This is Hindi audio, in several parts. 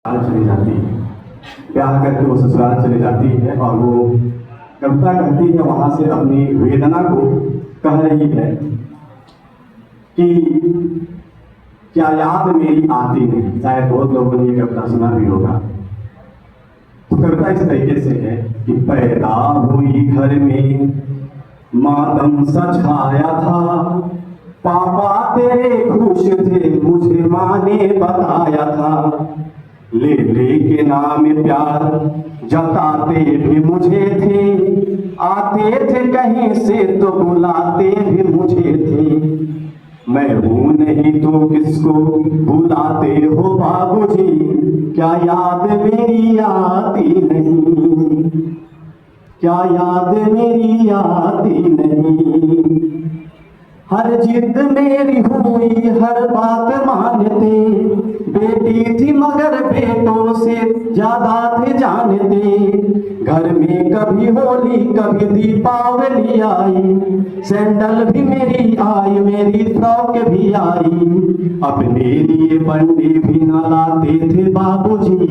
चली जाती है, ब्याह करके वो ससुराल चली जाती है और वो कविता कहती है, वहां से अपनी वेदना को कह रही है कि क्या याद मेरी आती नहीं। शायद बहुत लोगों ने ये कविता सुना भी होगा। तो कविता इस तरीके से है कि पैदा हुई घर में मातम सा छाया था, पापा तेरे खुश थे मुझे माँ ने बताया था, ले के नाम प्यार जताते भी मुझे थे, आते थे कहीं से तो बुलाते भी मुझे थे, मैं हूं नहीं तो किसको बुलाते हो बाबूजी, क्या याद मेरी आती नहीं, क्या याद मेरी आती नहीं। हर जिद मेरी हुई हर बात मानते, बेटी थी मगर बेटों से ज्यादा थे जानते, घर में कभी होली कभी दीपावली आई, सैंडल भी मेरी आई मेरी फ्रॉक भी आई, अपने लिए बंडी भी न लाते थे बाबूजी,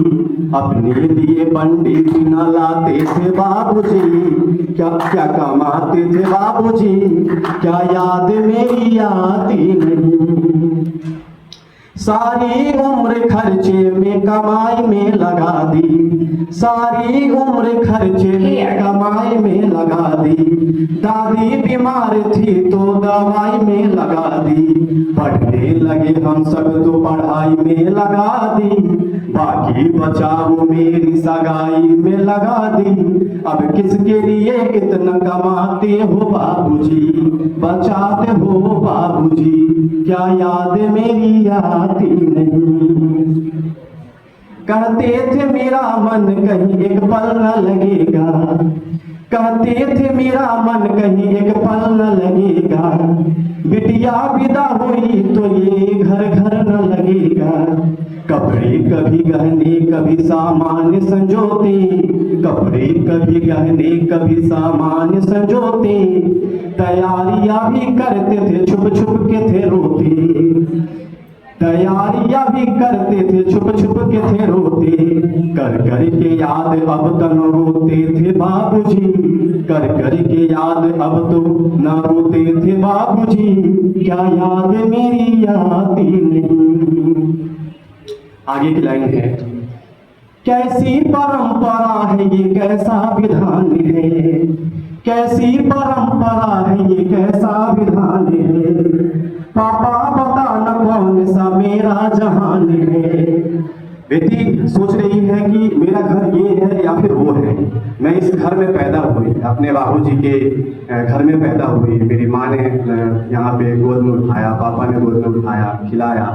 अपने लिए बंडी भी न लाते थे बाबूजी, क्या क्या कमाते थे बाबूजी, क्या याद मेरी आती नहीं। सारी उम्र खर्चे में कमाई में लगा दी, सारी उम्र खर्चे में कमाई में लगा दी, दादी बीमार थी तो दवाई में लगा दी, पढ़ने लगे हम सब तो पढ़ाई में लगा दी, बाकी बचा वो मेरी सगाई में लगा दी, अब किसके लिए इतना कमाते हो बाबूजी, बचाते हो बाबूजी, क्या याद मेरी आती नहीं। कहते थे मेरा मन कहीं एक पल न लगेगा, कहते थे मेरा मन कहीं एक पल न लगेगा, बिटिया विदा हुई तो ये घर घर न लगेगा, कपड़े कभी गहने कभी सामान संजोते, कपड़े कभी गहने कभी सामान संजोते, तैयारियां भी करते थे छुप छुप के थे रोते, तैयारियां भी करते थे छुप छुप के थे रोते, कर कर के याद अब तो न रोते थे बाबूजी, कर कर के याद अब तो न रोते थे बाबूजी, क्या याद मेरी आती नहीं। आगे की लाइन है, कैसी परंपरा है ये कैसा विधान है, कैसी परंपरा है ये कैसा विधान है, पापा बता न कौन सा मेरा जहान है। बेटी सोच रही है कि मेरा घर ये है या फिर वो है, मैं इस घर में पैदा हुई, अपने बाबूजी के घर में पैदा हुई, मेरी माँ ने यहाँ पे गोद में उठाया, पापा ने गोद में उठाया खिलाया,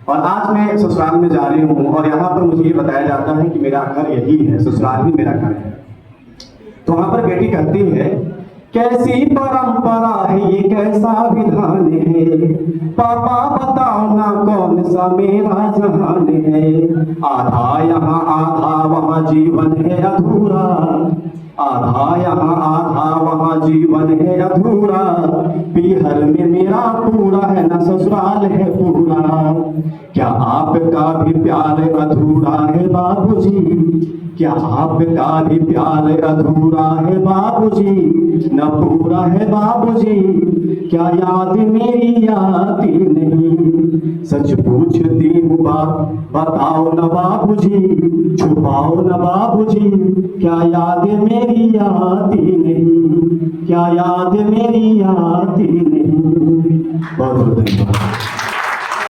और आज मैं ससुराल में जा रही हूँ और यहाँ पर मुझे ये बताया जाता है कि मेरा घर यही है, ससुराल ही मेरा घर है। तो वहां पर बेटी कहती है, कैसी परंपरा है ये कैसा विधान है, पापा बताओ ना कौन सा मेरा जहान है, आधा यहाँ आधा वहाँ जीवन है अधूरा, आधा यहाँ आधा वहाँ जीवन है अधूरा, पीहर में मेरा पूरा है न ससुराल है पूरा, क्या आपका भी प्यार अधूरा है बाबूजी, क्या आपका भी प्यार अधूरा है बाबूजी, न पूरा है बाबूजी, क्या याद मेरी आती नहीं। सच पूछती हूँ बात बताओ न बाबूजी, छुपाओ न बाबूजी, क्या याद मेरी आती नहीं, क्या याद मेरी आती नहीं। बहुत बहुत धन्यवाद।